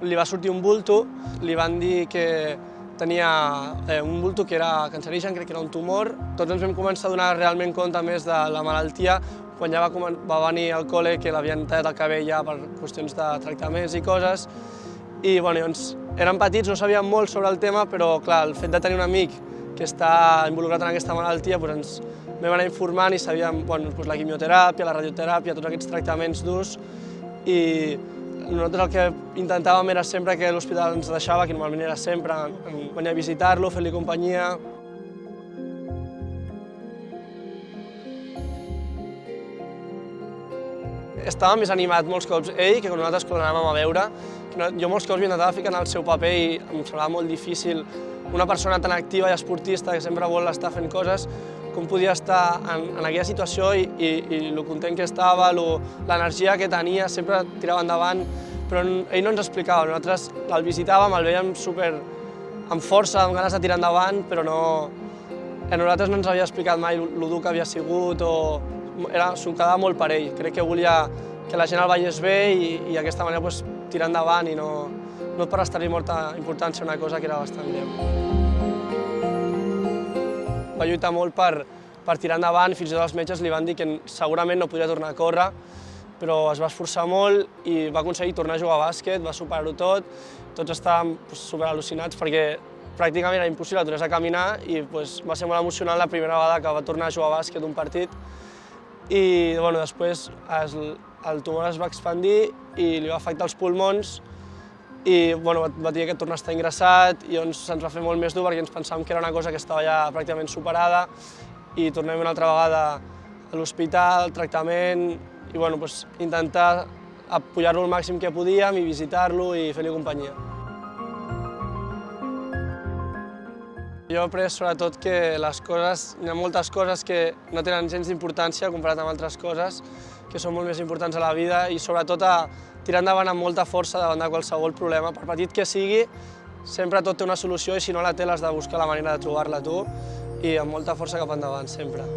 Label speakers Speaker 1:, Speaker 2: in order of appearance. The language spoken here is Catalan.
Speaker 1: li va sortir un bulto, li van dir que tenia un bulto que era cancerigen, crec que era un tumor. Tots ens vam començar a donar realment compte més de la malaltia quan ja va venir al col·le que l'havien tallat el cabell ja per qüestions de tractaments i coses. I llavors érem petits, no sabíem molt sobre el tema, però clar, el fet de tenir un amic que està involucrat en aquesta malaltia, ens vam anar informant i sabíem la quimioteràpia, la radioteràpia, tots aquests tractaments durs. I nosaltres el que intentàvem era sempre que l'hospital ens deixava, que normalment era sempre, venir a visitar-lo, fer-li companyia. Estava més animat molts cops ell que quan nosaltres anàvem a veure. Jo molts cops m'intentava ficar en el seu paper i em semblava molt difícil. Una persona tan activa i esportista que sempre vol estar fent coses, com podia estar en aquella situació i el content que estava, l'energia que tenia, sempre tirava endavant, però ell no ens explicava. Nosaltres el visitàvem, el veiem amb força, amb ganes de tirar endavant, però a nosaltres no ens havia explicat mai el dur que havia sigut, s'ho quedava molt per ell. Crec que volia que la gent el veiés bé i d'aquesta manera tirar endavant i no per estar-li molta importància a una cosa que era bastant greu. Va lluitar molt per tirar endavant, fins i tot els metges li van dir que segurament no podria tornar a córrer, però es va esforçar molt i va aconseguir tornar a jugar a bàsquet, va superar-ho tot. Tots estàvem superal·lucinats perquè pràcticament era impossible tornar a caminar i va ser molt emocionant la primera vegada que va tornar a jugar a bàsquet un partit. I després el tumor es va expandir i li va afectar els pulmons i va dir que tornar a estar ingressat i se'ns va fer molt més dur perquè ens pensàvem que era una cosa que estava ja pràcticament superada i tornem una altra vegada a l'hospital, al tractament i intentar apoyar-lo el màxim que podíem i visitar-lo i fer-li companyia. Jo he après sobretot que hi ha moltes coses que no tenen gens d'importància comparat amb altres coses que són molt més importants a la vida i sobretot a tirar endavant amb molta força davant de qualsevol problema. Per petit que sigui, sempre tot té una solució i si no la té l'has de buscar la manera de trobar-la tu i amb molta força cap endavant, sempre.